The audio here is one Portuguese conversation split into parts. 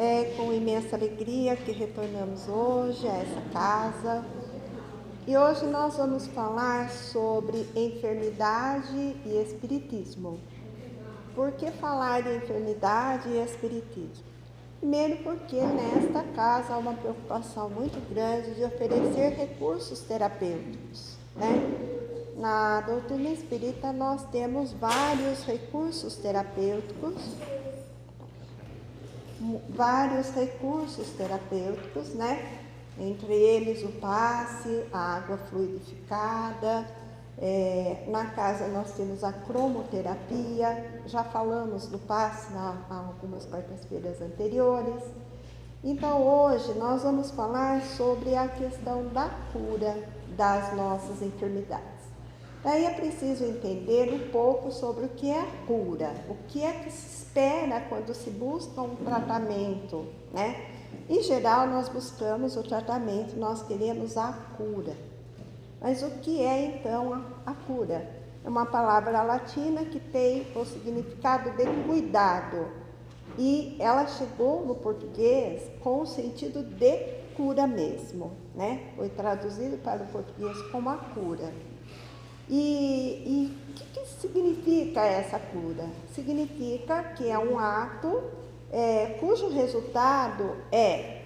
É com imensa alegria que retornamos hoje a essa casa. E hoje nós vamos falar sobre enfermidade e espiritismo. Por que falar de enfermidade e espiritismo? Primeiro porque nesta casa há uma preocupação muito grande de oferecer recursos terapêuticos, Na doutrina espírita nós temos vários recursos terapêuticos, Entre eles o passe, a água fluidificada. Na casa nós temos a cromoterapia, já falamos do passe há algumas quartas-feiras anteriores. Então hoje nós vamos falar sobre a questão da cura das nossas enfermidades. Daí é preciso entender um pouco sobre o que é a cura, o que é que se espera quando se busca um tratamento, Em geral, nós buscamos o tratamento, nós queremos a cura. Mas o que é então a cura? É uma palavra latina que tem o significado de cuidado e ela chegou no português com o sentido de cura mesmo, Foi traduzido para o português como a cura. E o que significa essa cura? Significa que é um ato cujo resultado é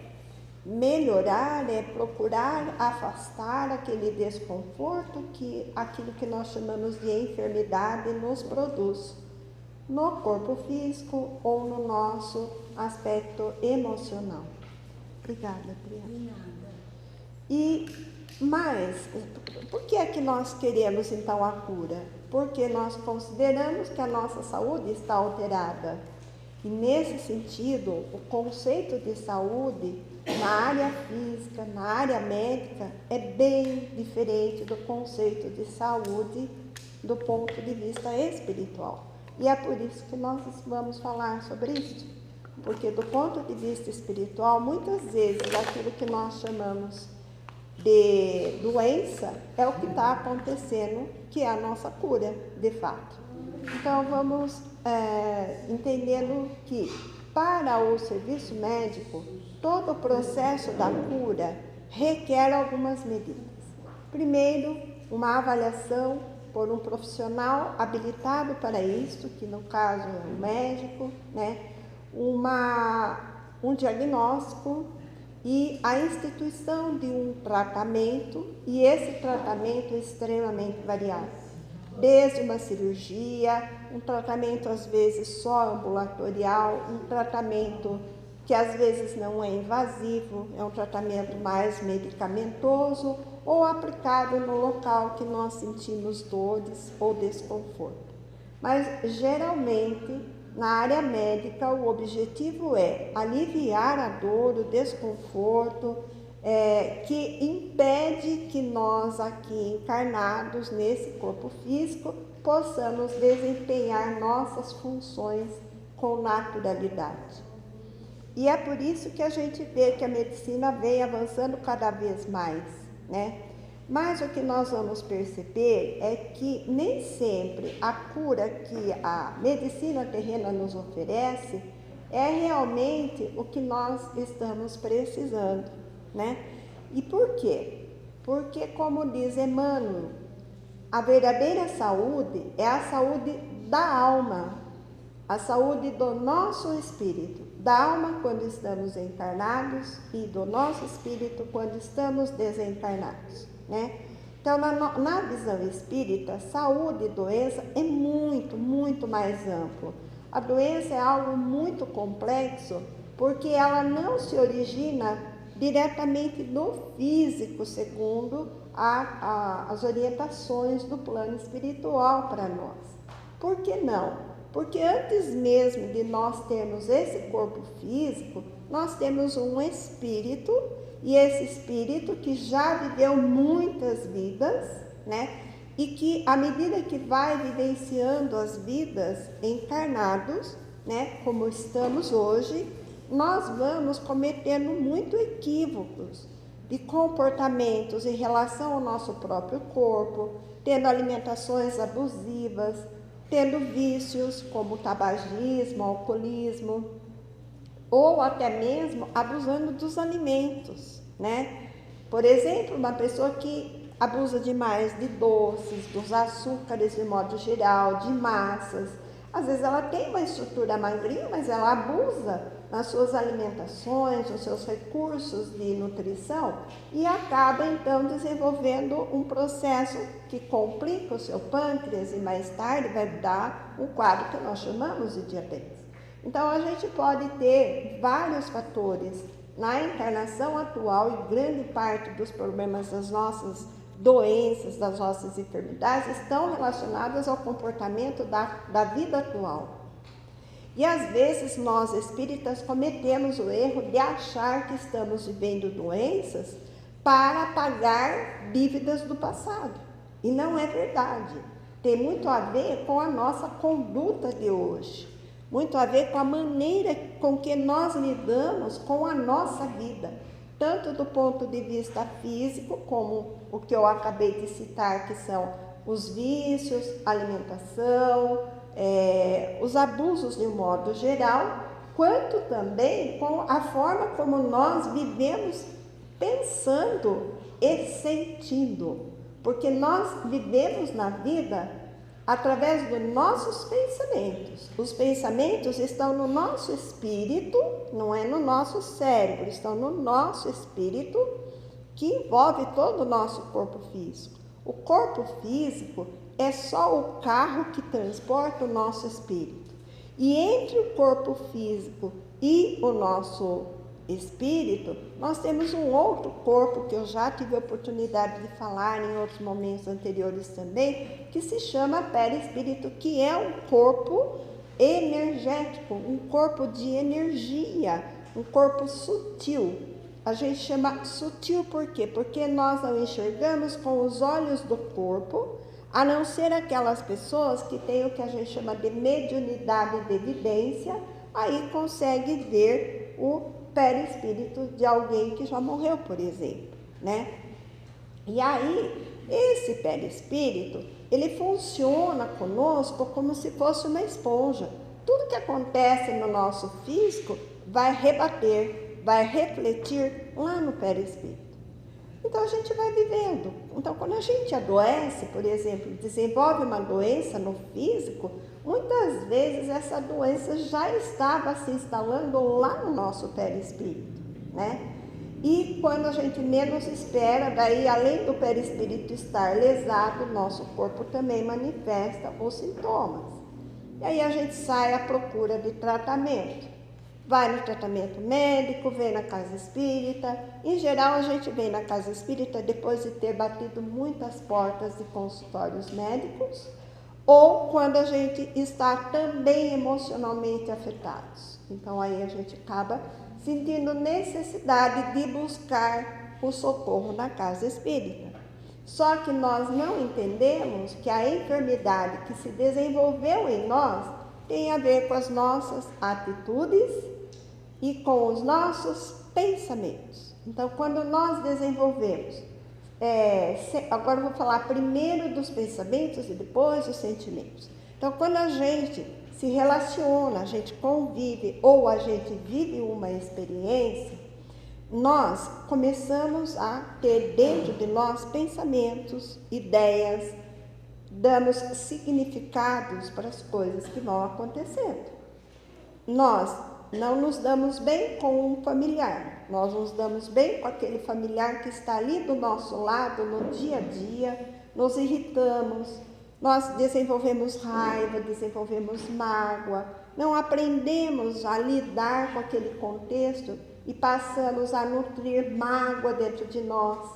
melhorar, é procurar afastar aquele desconforto aquilo que nós chamamos de enfermidade nos produz no corpo físico ou no nosso aspecto emocional. Obrigada, Adriana. Mas, por que é que nós queremos então a cura? Porque nós consideramos que a nossa saúde está alterada. E nesse sentido, o conceito de saúde na área física, na área médica, é bem diferente do conceito de saúde do ponto de vista espiritual. E é por isso que nós vamos falar sobre isso. Porque do ponto de vista espiritual, muitas vezes aquilo que nós chamamos de doença é o que está acontecendo, que é a nossa cura, de fato. Então vamos entendendo que para o serviço médico, todo o processo da cura requer algumas medidas. Primeiro, uma avaliação por um profissional habilitado para isso, que no caso é um médico, um diagnóstico e a instituição de um tratamento, e esse tratamento é extremamente variável. Desde uma cirurgia, um tratamento às vezes só ambulatorial, um tratamento que às vezes não é invasivo, é um tratamento mais medicamentoso ou aplicado no local que nós sentimos dores ou desconforto. Mas geralmente, na área médica, o objetivo é aliviar a dor, o desconforto, que impede que nós aqui encarnados nesse corpo físico possamos desempenhar nossas funções com naturalidade. E é por isso que a gente vê que a medicina vem avançando cada vez mais, Mas o que nós vamos perceber é que nem sempre a cura que a medicina terrena nos oferece é realmente o que nós estamos precisando, E por quê? Porque, como diz Emmanuel, a verdadeira saúde é a saúde da alma, a saúde do nosso espírito, da alma quando estamos encarnados e do nosso espírito quando estamos desencarnados, Então, na visão espírita, saúde e doença é muito, muito mais amplo. A doença é algo muito complexo porque ela não se origina diretamente no físico, segundo as orientações do plano espiritual para nós. Por que não? Porque antes mesmo de nós termos esse corpo físico, nós temos um espírito, e esse espírito que já viveu muitas vidas, E que, à medida que vai vivenciando as vidas encarnados, Como estamos hoje, nós vamos cometendo muitos equívocos de comportamentos em relação ao nosso próprio corpo, tendo alimentações abusivas, tendo vícios como tabagismo, alcoolismo, ou até mesmo abusando dos alimentos, né? Por exemplo, uma pessoa que abusa demais de doces, dos açúcares de modo geral, de massas. Às vezes ela tem uma estrutura magrinha, mas ela abusa nas suas alimentações, nos seus recursos de nutrição e acaba então desenvolvendo um processo que complica o seu pâncreas e mais tarde vai dar um quadro que nós chamamos de diabetes. Então a gente pode ter vários fatores na encarnação atual e grande parte dos problemas das nossas doenças, das nossas enfermidades estão relacionadas ao comportamento da vida atual. E às vezes nós espíritas cometemos o erro de achar que estamos vivendo doenças para pagar dívidas do passado. E não é verdade. Tem muito a ver com a nossa conduta de hoje. Muito a ver com a maneira com que nós lidamos com a nossa vida. Tanto do ponto de vista físico, como o que eu acabei de citar, que são os vícios, alimentação, os abusos de um modo geral, quanto também com a forma como nós vivemos pensando e sentindo. Porque nós vivemos na vida através dos nossos pensamentos. Os pensamentos estão no nosso espírito, não é no nosso cérebro, estão no nosso espírito, que envolve todo o nosso corpo físico. O corpo físico é só o carro que transporta o nosso espírito. E entre o corpo físico e o nosso espírito, nós temos um outro corpo que eu já tive a oportunidade de falar em outros momentos anteriores também, que se chama perispírito, que é um corpo energético, um corpo de energia, um corpo sutil. A gente chama sutil por quê? Porque nós não enxergamos com os olhos do corpo, a não ser aquelas pessoas que têm o que a gente chama de mediunidade de evidência, aí consegue ver o perispírito de alguém que já morreu, por exemplo, né? E aí, esse perispírito, ele funciona conosco como se fosse uma esponja. Tudo que acontece no nosso físico vai rebater, vai refletir lá no perispírito. Então a gente vai vivendo. Então quando a gente adoece, por exemplo, desenvolve uma doença no físico, muitas vezes essa doença já estava se instalando lá no nosso perispírito, né? E quando a gente menos espera, daí além do perispírito estar lesado, nosso corpo também manifesta os sintomas. E aí a gente sai à procura de tratamento. Vai no tratamento médico, vem na casa espírita. Em geral, a gente vem na casa espírita depois de ter batido muitas portas de consultórios médicos ou quando a gente está também emocionalmente afetados. Então, aí a gente acaba sentindo necessidade de buscar o socorro na casa espírita. Só que nós não entendemos que a enfermidade que se desenvolveu em nós tem a ver com as nossas atitudes e com os nossos pensamentos. Então, quando nós desenvolvemos, agora eu vou falar primeiro dos pensamentos e depois dos sentimentos. Então, quando a gente se relaciona, a gente convive ou a gente vive uma experiência, nós começamos a ter dentro de nós pensamentos, ideias, damos significados para as coisas que vão acontecendo. Nós não nos damos bem com um familiar, nós nos damos bem com aquele familiar que está ali do nosso lado no dia a dia, nos irritamos, nós desenvolvemos raiva, desenvolvemos mágoa, não aprendemos a lidar com aquele contexto e passamos a nutrir mágoa dentro de nós.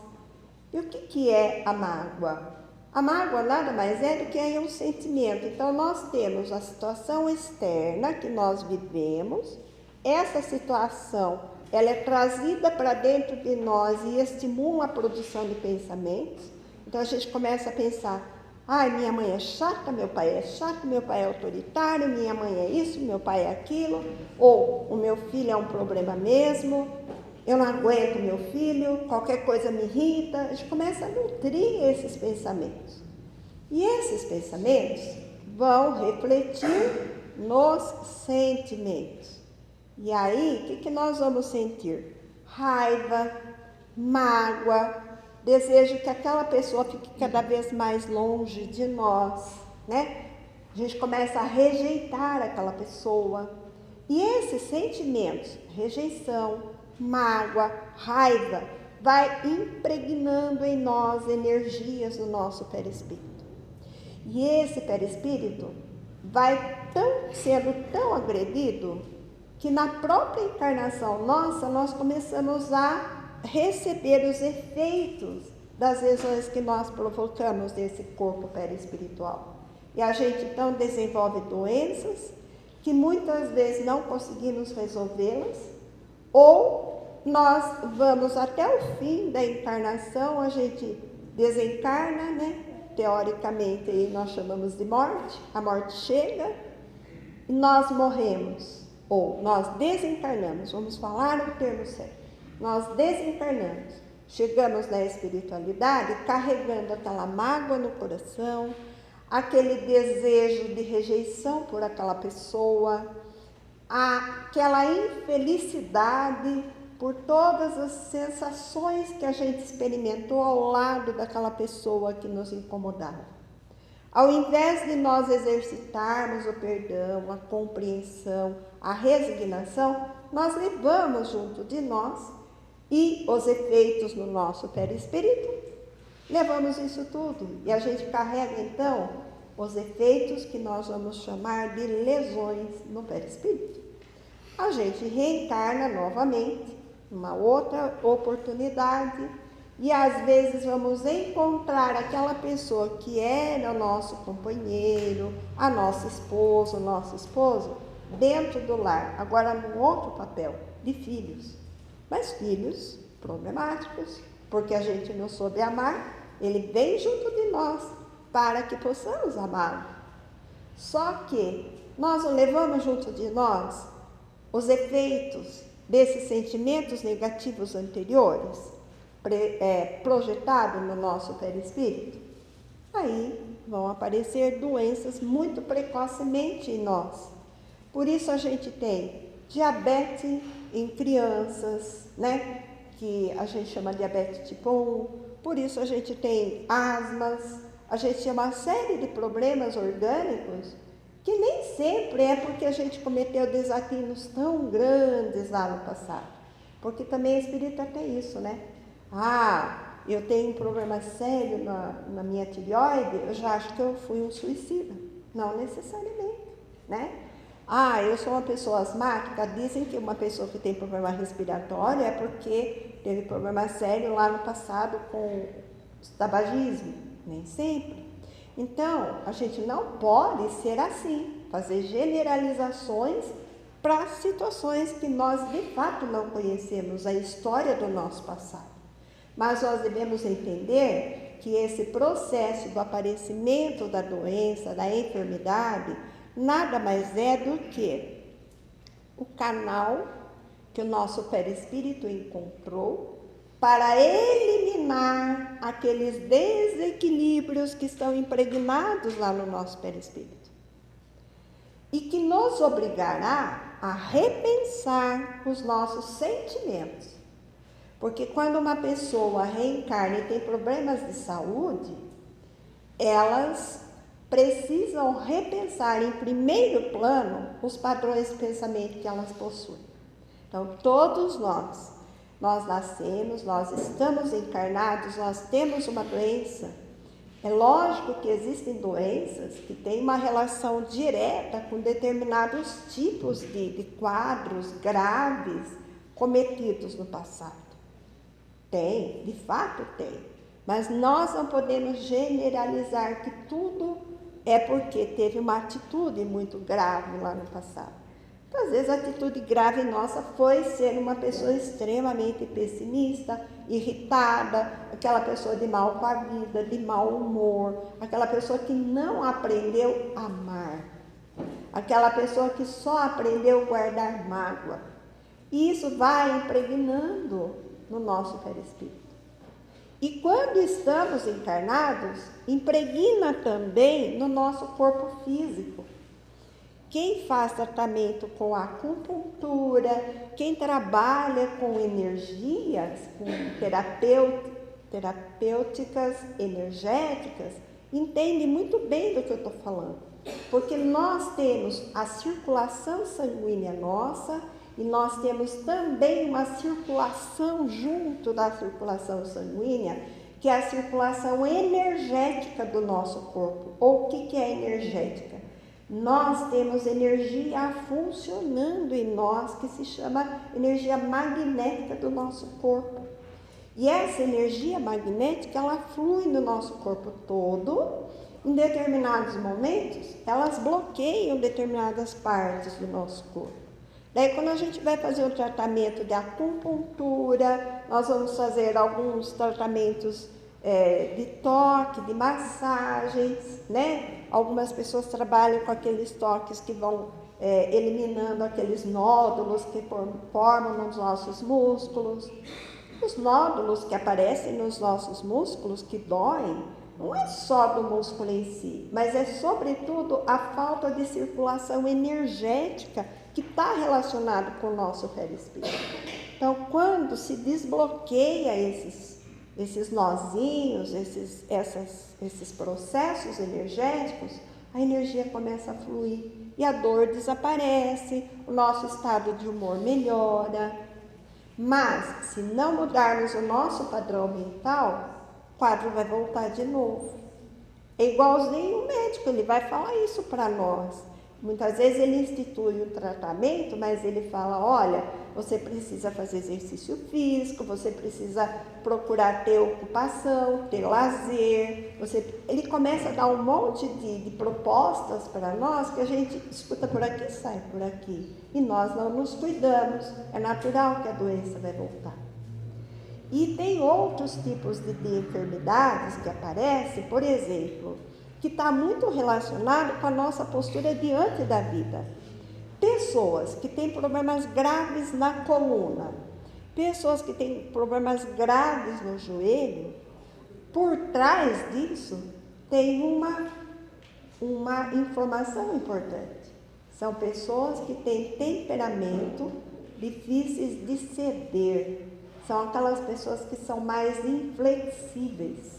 E o que é a mágoa? A mágoa nada mais é do que um sentimento. Então, nós temos a situação externa que nós vivemos, essa situação ela é trazida para dentro de nós e estimula a produção de pensamentos. Então, a gente começa a pensar, ai, minha mãe é chata, meu pai é chato, meu pai é autoritário, minha mãe é isso, meu pai é aquilo, ou o meu filho é um problema mesmo, eu não aguento meu filho, qualquer coisa me irrita. A gente começa a nutrir esses pensamentos. E esses pensamentos vão refletir nos sentimentos. E aí, o que nós vamos sentir? Raiva, mágoa, desejo que aquela pessoa fique cada vez mais longe de nós, né? A gente começa a rejeitar aquela pessoa. E esses sentimentos, rejeição, mágoa, raiva, vai impregnando em nós energias do nosso perispírito. E esse perispírito vai sendo tão agredido que na própria encarnação nossa, nós começamos a receber os efeitos das lesões que nós provocamos nesse corpo perispiritual. E a gente então desenvolve doenças que muitas vezes não conseguimos resolvê-las, ou nós vamos até o fim da encarnação, a gente desencarna, né? Teoricamente aí nós chamamos de morte, a morte chega e nós morremos, ou nós desencarnamos, vamos falar o termo certo, nós desencarnamos, chegamos na espiritualidade carregando aquela mágoa no coração, aquele desejo de rejeição por aquela pessoa, aquela infelicidade por todas as sensações que a gente experimentou ao lado daquela pessoa que nos incomodava. Ao invés de nós exercitarmos o perdão, a compreensão, a resignação, nós levamos junto de nós e os efeitos no nosso perispírito, levamos isso tudo e a gente carrega então os efeitos que nós vamos chamar de lesões no perispírito. A gente reencarna novamente, uma outra oportunidade, e às vezes vamos encontrar aquela pessoa que era o nosso companheiro, a nossa esposa, o nosso esposo, dentro do lar, agora num outro papel, de filhos. Mas filhos problemáticos, porque a gente não soube amar, ele vem junto de nós para que possamos amá-lo. Só que nós o levamos junto de nós os efeitos desses sentimentos negativos anteriores, projetados no nosso perispírito. Aí vão aparecer doenças muito precocemente em nós. Por isso a gente tem diabetes em crianças, né? Que a gente chama de diabetes tipo 1. Por isso a gente tem asmas, a gente tem uma série de problemas orgânicos que nem sempre é porque a gente cometeu desatinos tão grandes lá no passado. Porque também a espírita tem isso, né? Eu tenho um problema sério na minha tireoide, eu já acho que eu fui um suicida. Não necessariamente, né? Eu sou uma pessoa asmática, dizem que uma pessoa que tem problema respiratório é porque teve problema sério lá no passado com tabagismo. Nem sempre. Então, a gente não pode ser assim, fazer generalizações para situações que nós de fato não conhecemos a história do nosso passado. Mas nós devemos entender que esse processo do aparecimento da doença, da enfermidade, nada mais é do que o canal que o nosso perispírito encontrou para eliminar aqueles desequilíbrios que estão impregnados lá no nosso perispírito. E que nos obrigará a repensar os nossos sentimentos. Porque quando uma pessoa reencarna e tem problemas de saúde, elas precisam repensar em primeiro plano os padrões de pensamento que elas possuem. Então, todos nós nascemos, nós estamos encarnados, nós temos uma doença. É lógico que existem doenças que têm uma relação direta com determinados tipos de quadros graves cometidos no passado. Tem, de fato tem. Mas nós não podemos generalizar que tudo é porque teve uma atitude muito grave lá no passado. Então, às vezes a atitude grave nossa foi ser uma pessoa extremamente pessimista, irritada, aquela pessoa de mal com a vida, de mau humor, aquela pessoa que não aprendeu a amar, aquela pessoa que só aprendeu a guardar mágoa. E isso vai impregnando no nosso perispírito. E quando estamos encarnados, impregna também no nosso corpo físico. quem faz tratamento com acupuntura, quem trabalha com energias, com terapêuticas energéticas, entende muito bem do que eu estou falando. Porque nós temos a circulação sanguínea nossa e nós temos também uma circulação junto da circulação sanguínea, que é a circulação energética do nosso corpo. Ou o que é energética? Nós temos energia funcionando em nós, que se chama energia magnética do nosso corpo. E essa energia magnética, ela flui no nosso corpo todo. Em determinados momentos, elas bloqueiam determinadas partes do nosso corpo. Daí, quando a gente vai fazer o tratamento de acupuntura, nós vamos fazer alguns tratamentos de toque, de massagens, né? Algumas pessoas trabalham com aqueles toques que vão eliminando aqueles nódulos que formam nos nossos músculos. Os nódulos que aparecem nos nossos músculos, que doem, não é só do músculo em si, mas é sobretudo a falta de circulação energética que está relacionado com o nosso perispírito. Então, quando se desbloqueia esses nozinhos, esses processos energéticos, a energia começa a fluir e a dor desaparece, o nosso estado de humor melhora. Mas, se não mudarmos o nosso padrão mental, o quadro vai voltar de novo. É igualzinho o médico, ele vai falar isso para nós. Muitas vezes ele institui um tratamento, mas ele fala, olha, você precisa fazer exercício físico, você precisa procurar ter ocupação, ter lazer. Ele começa a dar um monte de propostas para nós que a gente escuta por aqui e sai por aqui. E nós não nos cuidamos. É natural que a doença vai voltar. E tem outros tipos de enfermidades que aparecem, por exemplo, que está muito relacionado com a nossa postura diante da vida. Pessoas que têm problemas graves na coluna, pessoas que têm problemas graves no joelho, por trás disso tem uma informação importante. São pessoas que têm temperamento difíceis de ceder. São aquelas pessoas que são mais inflexíveis.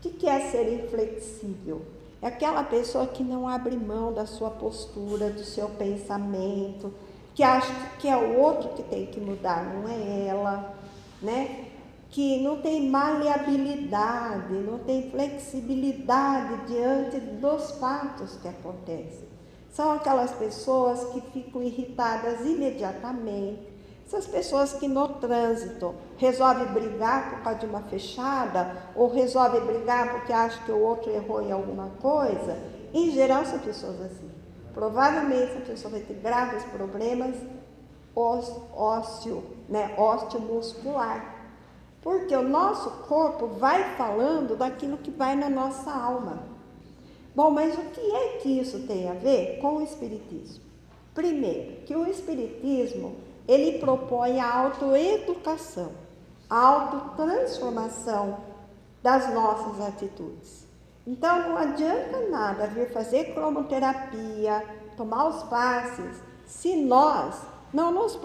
O que é ser inflexível? É aquela pessoa que não abre mão da sua postura, do seu pensamento, que acha que é o outro que tem que mudar, não é ela, né? Que não tem maleabilidade, não tem flexibilidade diante dos fatos que acontecem. São aquelas pessoas que ficam irritadas imediatamente. Essas pessoas que no trânsito resolvem brigar por causa de uma fechada, ou resolvem brigar porque acham que o outro errou em alguma coisa, em geral são pessoas assim. Provavelmente essa pessoa vai ter graves problemas osteomuscular. Porque o nosso corpo vai falando daquilo que vai na nossa alma. Bom, mas o que é que isso tem a ver com o Espiritismo? Primeiro, que o Espiritismo ele propõe a autoeducação, a autotransformação das nossas atitudes. Então, não adianta nada vir fazer cromoterapia, tomar os passes, se nós não nos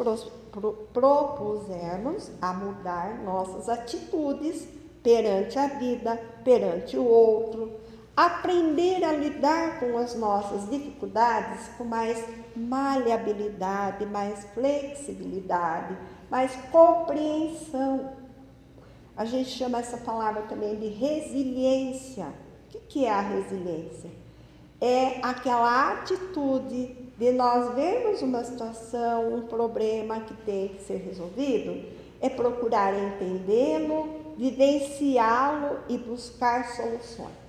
propusermos a mudar nossas atitudes perante a vida, perante o outro, aprender a lidar com as nossas dificuldades com mais maleabilidade, mais flexibilidade, mais compreensão. A gente chama essa palavra também de resiliência. O que é a resiliência? É aquela atitude de nós vermos uma situação, um problema que tem que ser resolvido, é procurar entendê-lo, vivenciá-lo e buscar soluções.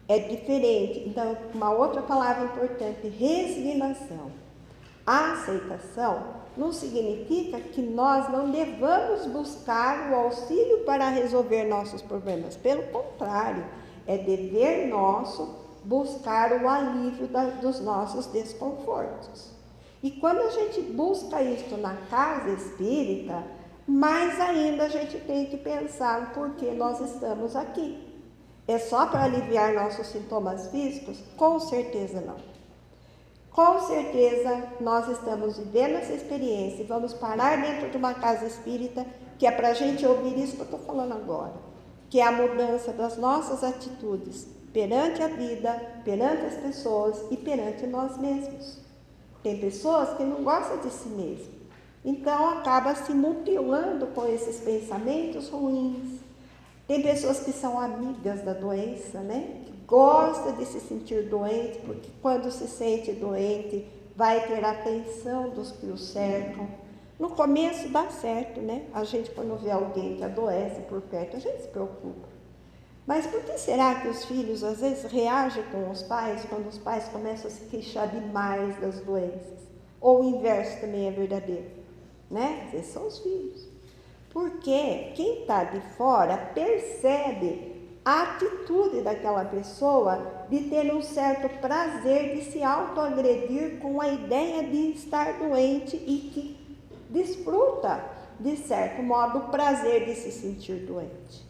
É diferente. Então, uma outra palavra importante, resignação. A aceitação não significa que nós não devamos buscar o auxílio para resolver nossos problemas. Pelo contrário, é dever nosso buscar o alívio dos nossos desconfortos. E quando a gente busca isso na casa espírita, mais ainda a gente tem que pensar no porquê nós estamos aqui. É só para aliviar nossos sintomas físicos? Com certeza não. Com certeza nós estamos vivendo essa experiência e vamos parar dentro de uma casa espírita, que é para a gente ouvir isso que eu estou falando agora, que é a mudança das nossas atitudes perante a vida, perante as pessoas e perante nós mesmos. Tem pessoas que não gostam de si mesmo, então acaba se mutilando com esses pensamentos ruins. Tem pessoas que são amigas da doença, né? Que gostam de se sentir doente, porque quando se sente doente vai ter a atenção dos que o cercam. No começo dá certo, né? A gente, quando vê alguém que adoece por perto, a gente se preocupa. Mas por que será que os filhos às vezes reagem com os pais quando os pais começam a se queixar demais das doenças? Ou o inverso também é verdadeiro, né? Esses são os filhos. Porque quem está de fora percebe a atitude daquela pessoa de ter um certo prazer de se autoagredir com a ideia de estar doente e que desfruta, de certo modo, o prazer de se sentir doente.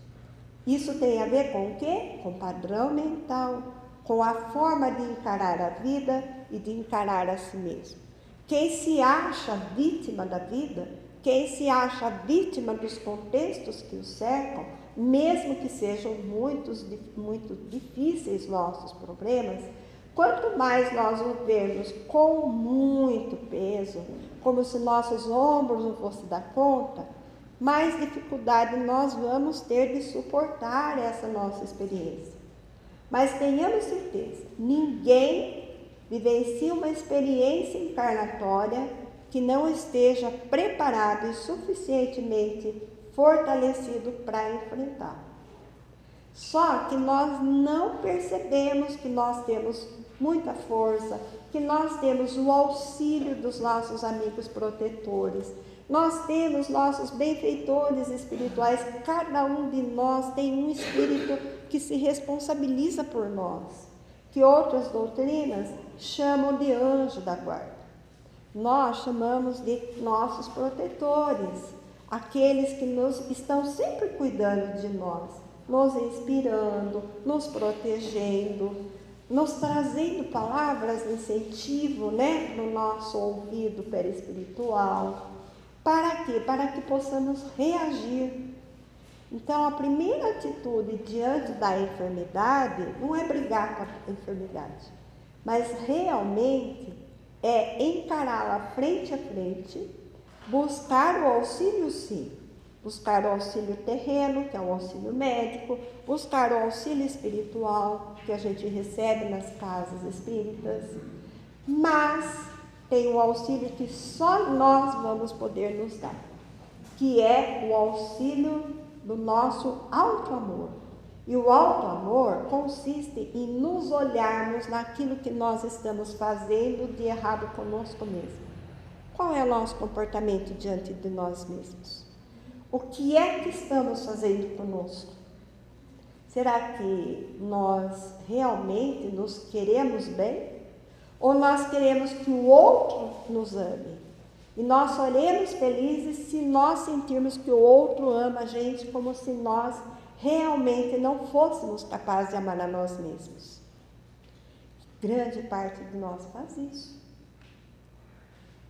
Isso tem a ver com o quê? Com padrão mental, com a forma de encarar a vida e de encarar a si mesmo. Quem se acha vítima da vida, quem se acha vítima dos contextos que o cercam, mesmo que sejam muito difíceis nossos problemas, quanto mais nós o vermos com muito peso, como se nossos ombros não fossem dar conta, mais dificuldade nós vamos ter de suportar essa nossa experiência. Mas tenhamos certeza, ninguém vivencia uma experiência encarnatória que não esteja preparado e suficientemente fortalecido para enfrentar. Só que nós não percebemos que nós temos muita força, que nós temos o auxílio dos nossos amigos protetores, nós temos nossos benfeitores espirituais, cada um de nós tem um espírito que se responsabiliza por nós, que outras doutrinas chamam de anjo da guarda. Nós chamamos de nossos protetores, aqueles que estão sempre cuidando de nós, nos inspirando, nos protegendo, nos trazendo palavras de incentivo, né, no nosso ouvido perispiritual. Para quê? Para que possamos reagir. Então, a primeira atitude diante da enfermidade não é brigar com a enfermidade, mas realmente é encará-la frente a frente, buscar o auxílio sim, buscar o auxílio terreno, que é o auxílio médico, buscar o auxílio espiritual, que a gente recebe nas casas espíritas, mas tem um auxílio que só nós vamos poder nos dar, que é o auxílio do nosso auto-amor. E o auto-amor consiste em nos olharmos naquilo que nós estamos fazendo de errado conosco mesmo. Qual é o nosso comportamento diante de nós mesmos? O que é que estamos fazendo conosco? Será que nós realmente nos queremos bem? Ou nós queremos que o outro nos ame? E nós seremos felizes se nós sentirmos que o outro ama a gente como se nós realmente não fôssemos capazes de amar a nós mesmos. Grande parte de nós faz isso.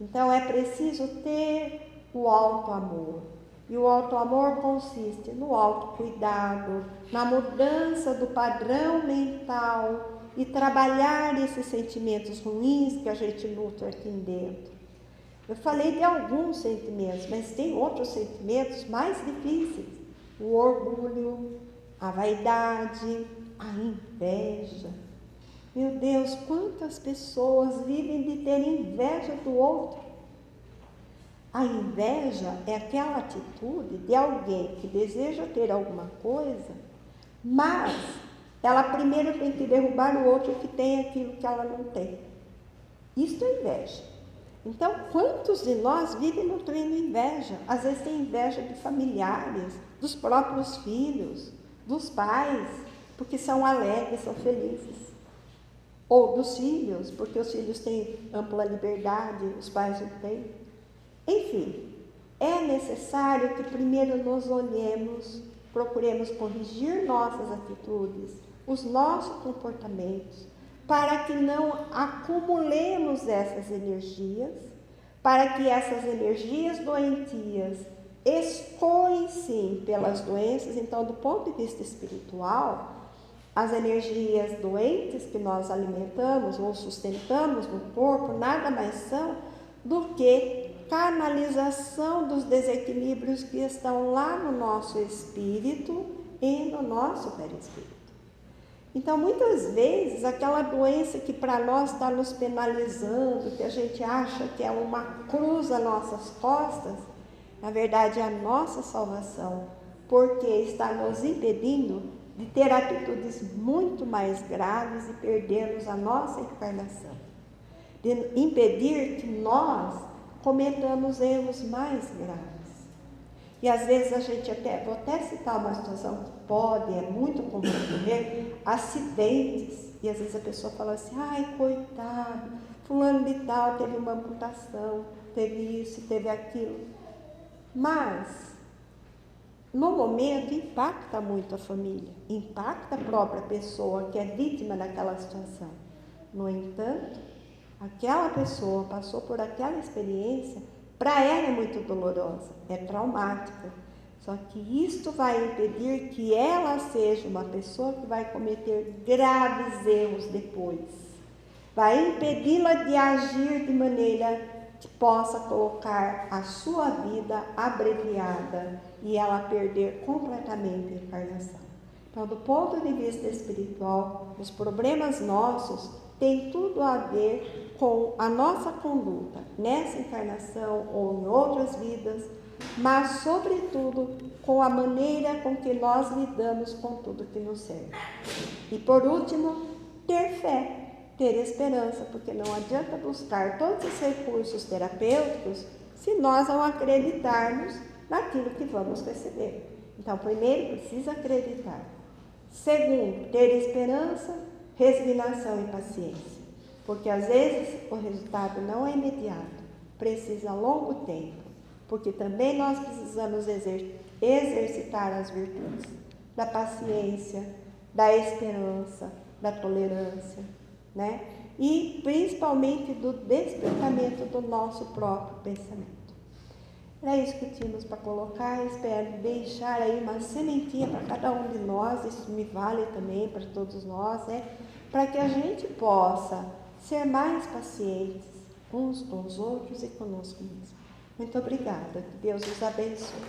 Então é preciso ter o auto-amor. E o auto-amor consiste no autocuidado, na mudança do padrão mental e trabalhar esses sentimentos ruins que a gente luta aqui dentro. Eu falei de alguns sentimentos, mas tem outros sentimentos mais difíceis. O orgulho, a vaidade, a inveja. Meu Deus, quantas pessoas vivem de ter inveja do outro. A inveja é aquela atitude de alguém que deseja ter alguma coisa, mas ela primeiro tem que derrubar o outro que tem aquilo que ela não tem. Isso é inveja. Então, quantos de nós vivem nutrindo inveja? Às vezes tem inveja de familiares, dos próprios filhos, dos pais, porque são alegres, são felizes. Ou dos filhos, porque os filhos têm ampla liberdade, os pais não têm. Enfim, é necessário que primeiro nos olhemos, procuremos corrigir nossas atitudes, os nossos comportamentos, para que não acumulemos essas energias, para que essas energias doentias escoem sim pelas doenças. Então, do ponto de vista espiritual, as energias doentes que nós alimentamos ou sustentamos no corpo nada mais são do que canalização dos desequilíbrios que estão lá no nosso espírito e no nosso perispírito. Então, muitas vezes, aquela doença que para nós está nos penalizando, que a gente acha que é uma cruz às nossas costas, na verdade é a nossa salvação, porque está nos impedindo de ter atitudes muito mais graves e perdermos a nossa encarnação, de impedir que nós cometamos erros mais graves. E às vezes a gente vou até citar uma situação que é muito comum ocorrer, acidentes, e às vezes a pessoa fala assim, ai, coitado, fulano de tal teve uma amputação, teve isso, teve aquilo. Mas, no momento, impacta muito a família, impacta a própria pessoa que é vítima daquela situação. No entanto, aquela pessoa passou por aquela experiência, para ela é muito dolorosa, é traumática. Só que isto vai impedir que ela seja uma pessoa que vai cometer graves erros depois. Vai impedi-la de agir de maneira que possa colocar a sua vida abreviada e ela perder completamente a encarnação. Então, do ponto de vista espiritual, os problemas nossos têm tudo a ver com a nossa conduta nessa encarnação ou em outras vidas, mas, sobretudo, com a maneira com que nós lidamos com tudo que nos serve. E, por último, ter fé, ter esperança, porque não adianta buscar todos os recursos terapêuticos se nós não acreditarmos naquilo que vamos receber. Então, primeiro, precisa acreditar. Segundo, ter esperança, resignação e paciência, porque às vezes o resultado não é imediato, precisa longo tempo, porque também nós precisamos exercitar as virtudes da paciência, da esperança, da tolerância, né? E principalmente do despertamento do nosso próprio pensamento. Era isso que tínhamos para colocar. Espero deixar aí uma sementinha para cada um de nós, isso me vale também para todos nós, né? Para que a gente possa ser mais pacientes uns com os outros e conosco mesmos. Muito obrigada, que Deus os abençoe.